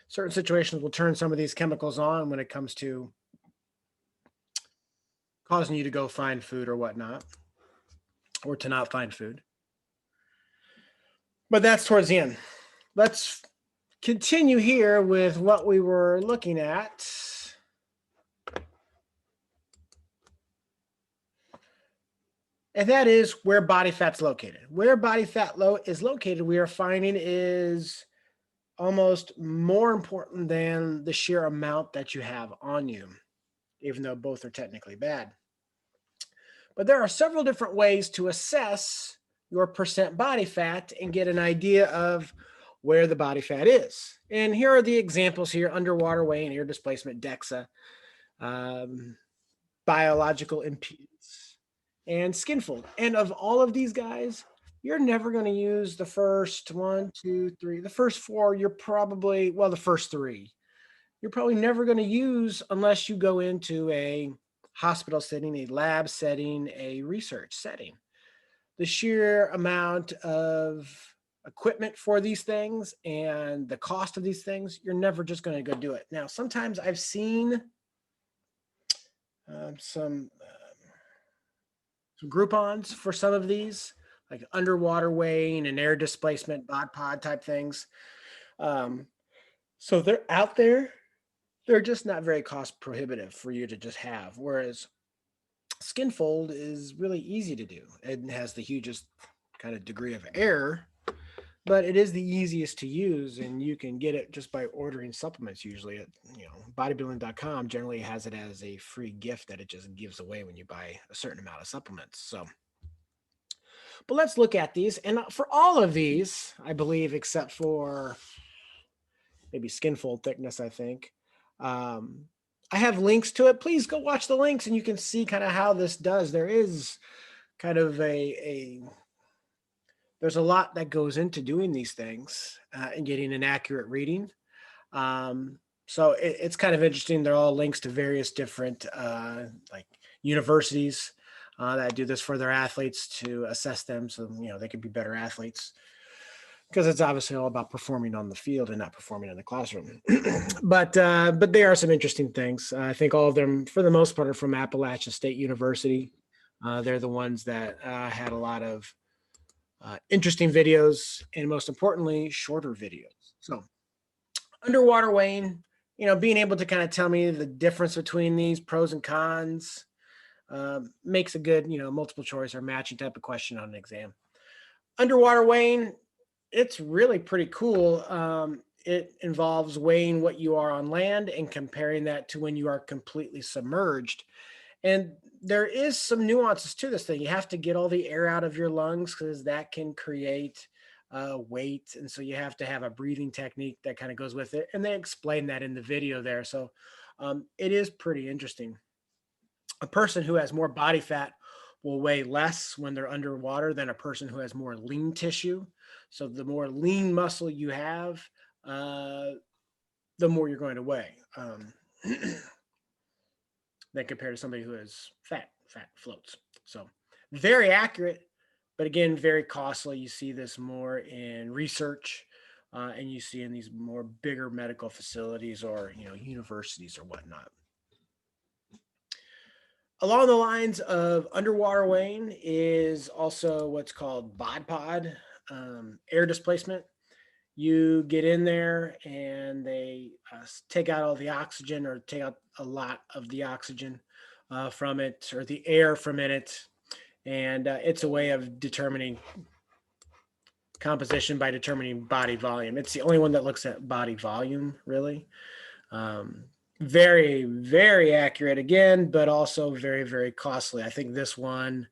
certain situations will turn some of these chemicals on when it comes to causing you to go find food or whatnot, or to not find food. But that's towards the end. Let's continue here with what we were looking at. And that is where body fat's located. Where body fat is located, we are finding is almost more important than the sheer amount that you have on you, even though both are technically bad. But there are several different ways to assess your percent body fat and get an idea of where the body fat is. And here are the examples here: underwater weighing, air displacement, DEXA, biological impedance, and skin fold. And of all of these guys, you're never going to use the first one, two, three, the first four. You're probably, well, the first three, you're probably never going to use unless you go into a hospital setting, a lab setting, a research setting. The sheer amount of equipment for these things and the cost of these things, you're never just going to go do it. Now, sometimes I've seen some Groupons for some of these, like underwater weighing and air displacement, bod pod type things. So they're out there. They're just not very cost prohibitive for you to just have. Whereas skin fold is really easy to do. It has the hugest kind of degree of error, but it is the easiest to use, and you can get it just by ordering supplements. Usually at, bodybuilding.com generally has it as a free gift that it just gives away when you buy a certain amount of supplements. So, but let's look at these. And for all of these, I believe, except for maybe skin fold thickness, I think, I have links to it. Please go watch the links and you can see kind of how this does. There is kind of there's a lot that goes into doing these things and getting an accurate reading. So it's kind of interesting. They're all links to various different like universities that do this for their athletes to assess them, so they could be better athletes, because it's obviously all about performing on the field and not performing in the classroom. But there are some interesting things. I think all of them, for the most part, are from Appalachian State University. They're the ones that had a lot of interesting videos, and most importantly, shorter videos. So underwater weighing, being able to kind of tell me the difference between these pros and cons makes a good, multiple choice or matching type of question on an exam. Underwater weighing, it's really pretty cool. It involves weighing what you are on land and comparing that to when you are completely submerged. And there is some nuances to this thing. You have to get all the air out of your lungs, because that can create weight. And so you have to have a breathing technique that kind of goes with it. And they explain that in the video there. So it is pretty interesting. A person who has more body fat will weigh less when they're underwater than a person who has more lean tissue. So the more lean muscle you have, the more you're going to weigh than compared to somebody who has fat floats. So very accurate, but again, very costly. You see this more in research and you see in these more bigger medical facilities or, universities or whatnot. Along the lines of underwater weighing is also what's called bod pod, air displacement. You get in there and they take out all the oxygen, or take out a lot of the oxygen from it, or the air from in it. And it's a way of determining composition by determining body volume. It's the only one that looks at body volume, really. Very, very accurate again, but also very, very costly. I think this one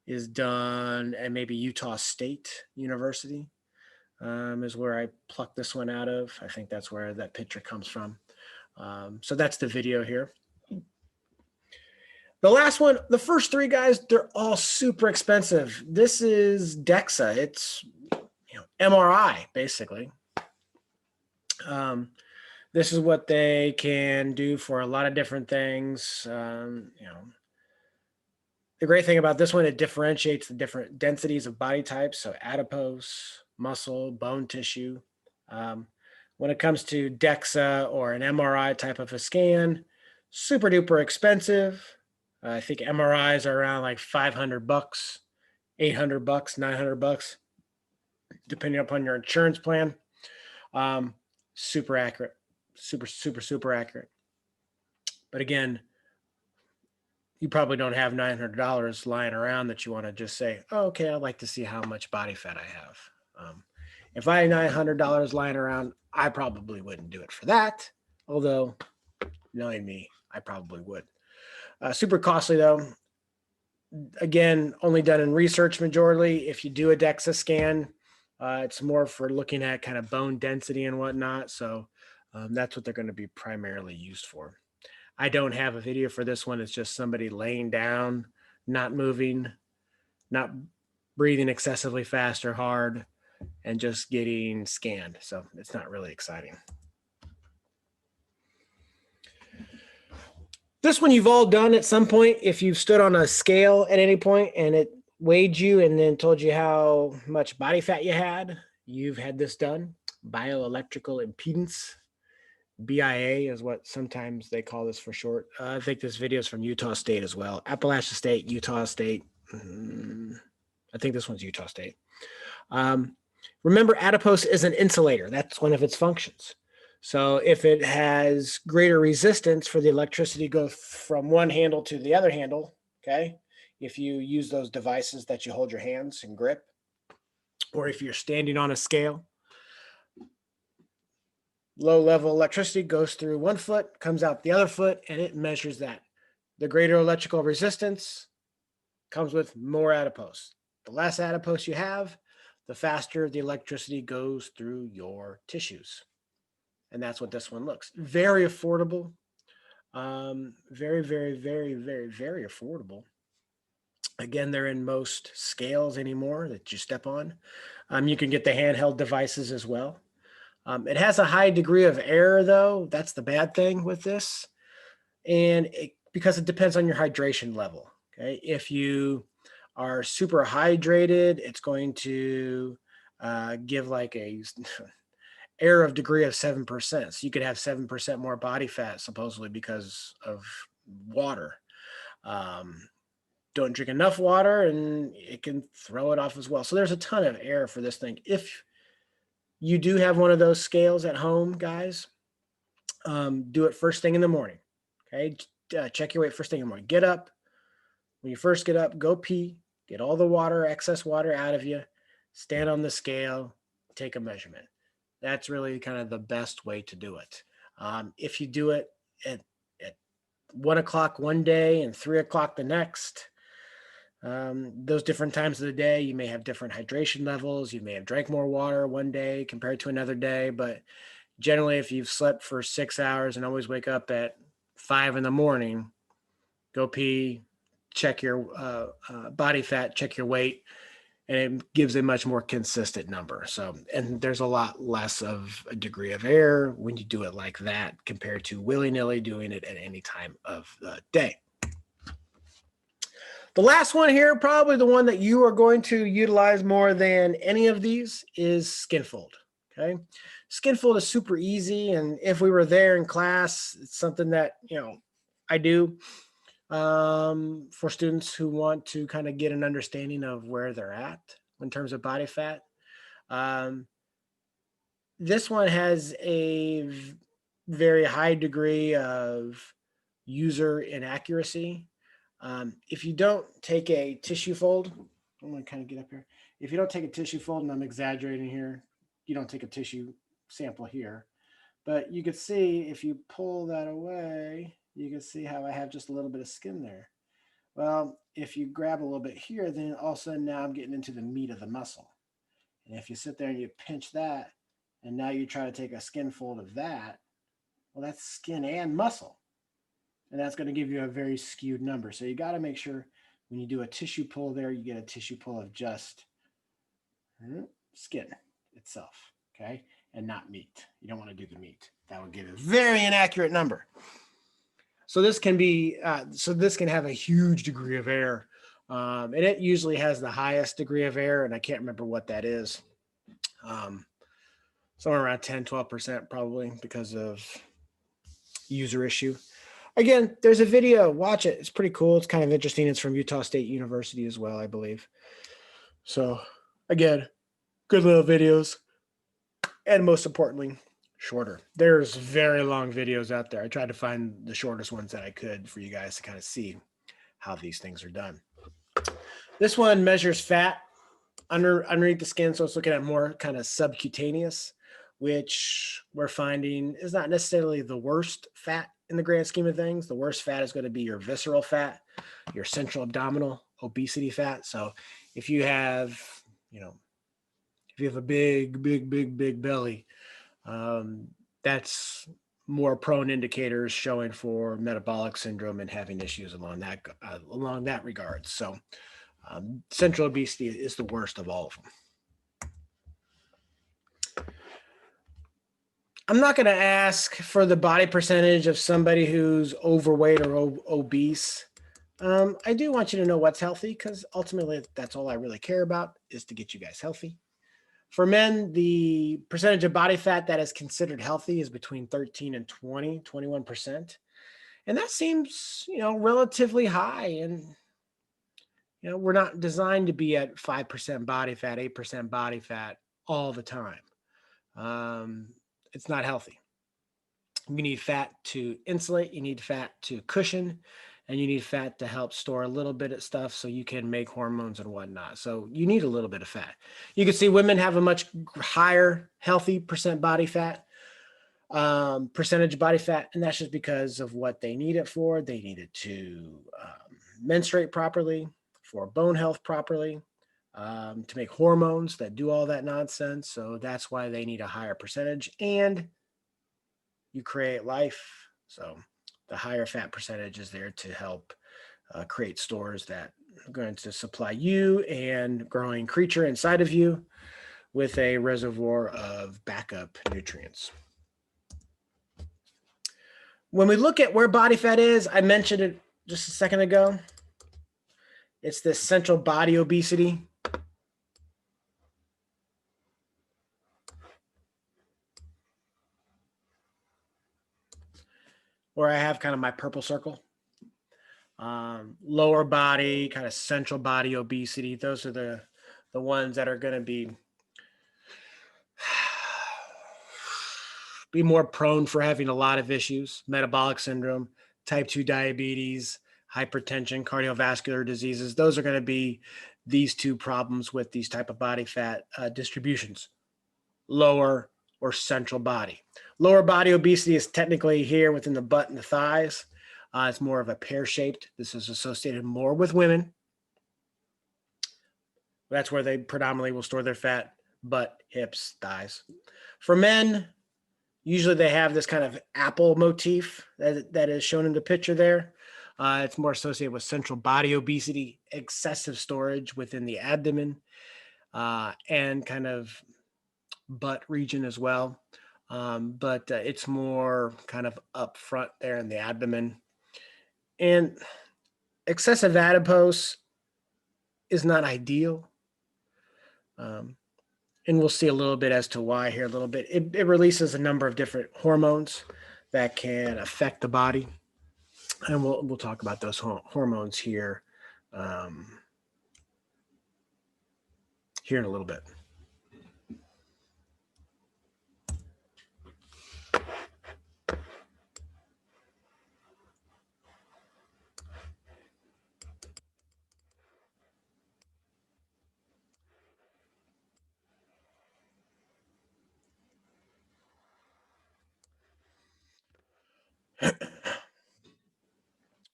is done at maybe Utah State University is where I plucked this one out of. I think that's where that picture comes from. So that's the video here. The last one, the first three guys, they're all super expensive. This is DEXA. It's MRI, basically. This is what they can do for a lot of different things. The great thing about this one, it differentiates the different densities of body types. So adipose, muscle, bone tissue. One when it comes to DEXA or an MRI type of a scan, super duper expensive. I think MRIs are around like 500 bucks, 800 bucks, 900 bucks, depending upon your insurance plan. Um, Super accurate, super accurate. But again, you probably don't have $900 lying around that you want to just say, oh, okay, I'd like to see how much body fat I have. If I had $900 lying around, I probably wouldn't do it for that. Although, knowing me, I probably would. Super costly though. Again, only done in research majorly. If you do a DEXA scan, it's more for looking at kind of bone density and whatnot. So that's what they're going to be primarily used for. I don't have a video for this one. It's just somebody laying down, not moving, not breathing excessively fast or hard, and just getting scanned. So it's not really exciting. This one you've all done at some point. If you've stood on a scale at any point and it weighed you and then told you how much body fat you had, you've had this done. Bioelectrical impedance. BIA is what sometimes they call this for short. I think this video is from Utah State as well. Appalachia State, Utah State. I think this one's Utah State. Remember, adipose is an insulator. That's one of its functions. So if it has greater resistance for the electricity to go from one handle to the other handle, okay, if you use those devices that you hold your hands and grip, or if you're standing on a scale, low level electricity goes through one foot, comes out the other foot, and it measures that. The greater electrical resistance comes with more adipose. The less adipose you have, the faster the electricity goes through your tissues. And that's what this one looks. Very affordable. Very affordable. Again, they're in most scales anymore that you step on. You can get the handheld devices as well. It has a high degree of error, though. That's the bad thing with this. And because it depends on your hydration level. Okay, if you are super hydrated, it's going to give like a error of degree of 7%. So you could have 7% more body fat, supposedly because of water. Don't drink enough water and it can throw it off as well. So there's a ton of error for this thing. If you do have one of those scales at home, guys, do it first thing in the morning. Okay, check your weight first thing in the morning. Get up. When you first get up, go pee. Get all the water, excess water out of you. Stand on the scale. Take a measurement. That's really kind of the best way to do it. If you do it at 1 o'clock one day and 3 o'clock the next, those different times of the day, you may have different hydration levels. You may have drank more water one day compared to another day. But generally, if you've slept for 6 hours and always wake up at 5 in the morning, go pee, check your body fat, check your weight, and it gives a much more consistent number. So, and there's a lot less of a degree of error when you do it like that compared to willy-nilly doing it at any time of the day. The last one here, probably the one that you are going to utilize more than any of these, is skin fold. Okay, skin fold is super easy, and if we were there in class, it's something that I do for students who want to kind of get an understanding of where they're at in terms of body fat. This one has a very high degree of user inaccuracy. If you don't take a tissue fold, I'm going to kind of get up here. If you don't take a tissue fold, and I'm exaggerating here, you don't take a tissue sample here, but you can see if you pull that away, you can see how I have just a little bit of skin there. Well, if you grab a little bit here, then all of a sudden now I'm getting into the meat of the muscle. And if you sit there and you pinch that, and now you try to take a skin fold of that, well, that's skin and muscle. And that's going to give you a very skewed number. So you got to make sure when you do a tissue pull there, you get a tissue pull of just skin itself, okay? And not meat. You don't want to do the meat. That would give a very inaccurate number. So this can be, this can have a huge degree of error. And it usually has the highest degree of error, and I can't remember what that is. somewhere around 10, 12% probably because of user issue. Again, there's a video. Watch it. It's pretty cool. It's kind of interesting. It's from Utah State University as well, I believe. So, again, good little videos. And most importantly, shorter. There's very long videos out there. I tried to find the shortest ones that I could for you guys to kind of see how these things are done. This one measures fat underneath the skin, so it's looking at more kind of subcutaneous, which we're finding is not necessarily the worst fat in the grand scheme of things. The worst fat is going to be your visceral fat, your central abdominal obesity fat. So if you have, if you have a big belly, that's more prone indicators showing for metabolic syndrome and having issues along that regard. So central obesity is the worst of all of them. I'm not going to ask for the body percentage of somebody who's overweight or obese. I do want you to know what's healthy, because ultimately that's all I really care about, is to get you guys healthy. For men, the percentage of body fat that is considered healthy is between 13 and 21%. And that seems, relatively high. And, we're not designed to be at 5% body fat, 8% body fat all the time. It's not healthy. You need fat to insulate, you need fat to cushion, and you need fat to help store a little bit of stuff so you can make hormones and whatnot. So you need a little bit of fat. You can see women have a much higher healthy percent body fat, percentage body fat, and that's just because of what they need it for. They need it to menstruate properly, for bone health properly, to make hormones that do all that nonsense. So that's why they need a higher percentage, and you create life. So the higher fat percentage is there to help create stores that are going to supply you and growing creature inside of you with a reservoir of backup nutrients. When we look at where body fat is, I mentioned it just a second ago. It's this central body obesity. Where I have kind of my purple circle. Lower body, kind of central body obesity. Those are the ones that are going to be more prone for having a lot of issues: metabolic syndrome, type 2 diabetes, hypertension, cardiovascular diseases. Those are going to be these two problems with these type of body fat distributions: lower or central body. Lower body obesity is technically here within the butt and the thighs. It's more of a pear-shaped. This is associated more with women. That's where they predominantly will store their fat: butt, hips, thighs. For men, usually they have this kind of apple motif that is shown in the picture there. It's more associated with central body obesity, excessive storage within the abdomen, and kind of butt region as well. But it's more kind of up front there in the abdomen. And excessive adipose is not ideal. And we'll see a little bit as to why here a little bit. It releases a number of different hormones that can affect the body. And we'll talk about those hormones here, here in a little bit.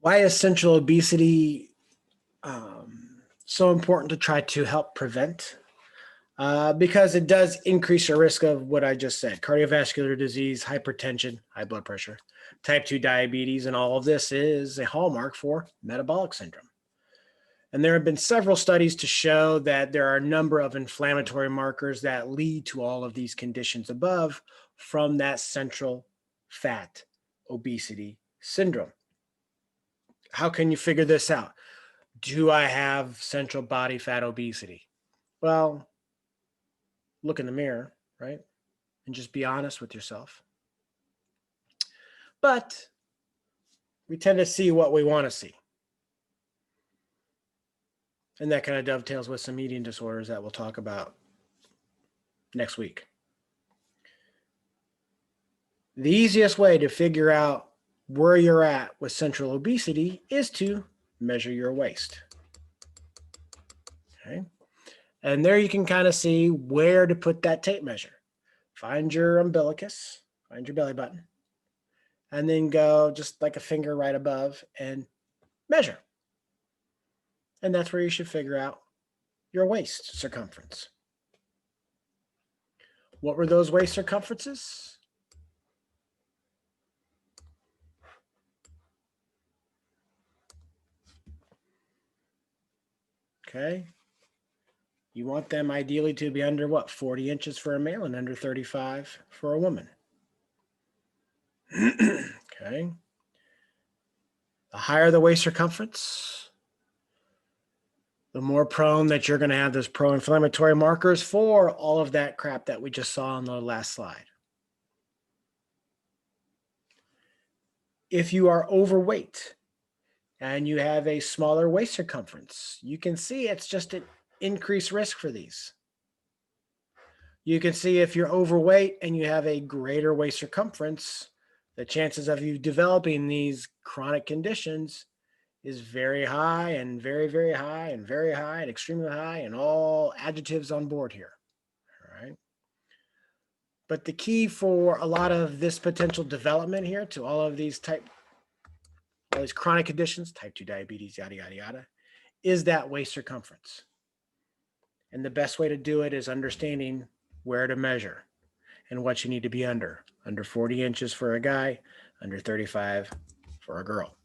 Why is central obesity so important to try to help prevent? Because it does increase your risk of what I just said: cardiovascular disease, hypertension, high blood pressure, type 2 diabetes, and all of this is a hallmark for metabolic syndrome. And there have been several studies to show that there are a number of inflammatory markers that lead to all of these conditions above from that central fat obesity syndrome. How can you figure this out? Do I have central body fat obesity? Well, look in the mirror, right? and just be honest with yourself. But we tend to see what we want to see. And that kind of dovetails with some eating disorders that we'll talk about next week. The easiest way to figure out where you're at with central obesity is to measure your waist. Okay. And there you can kind of see where to put that tape measure. Find your umbilicus, find your belly button, and then go just like a finger right above and measure. And that's where you should figure out your waist circumference. What were those waist circumferences? Okay. You want them ideally to be under what? 40 inches for a male and under 35 for a woman. Okay. The higher the waist circumference, the more prone that you're going to have those pro-inflammatory markers for all of that crap that we just saw on the last slide. If you are overweight and you have a smaller waist circumference, you can see it's just an increased risk for these. You can see if you're overweight and you have a greater waist circumference, the chances of you developing these chronic conditions is very high and very, very high and very high and extremely high and all adjectives on board here. All right. But the key for a lot of this potential development here to all these chronic conditions, type 2 diabetes, yada, yada, yada, is that waist circumference. And the best way to do it is understanding where to measure and what you need to be under 40 inches for a guy, under 35 for a girl.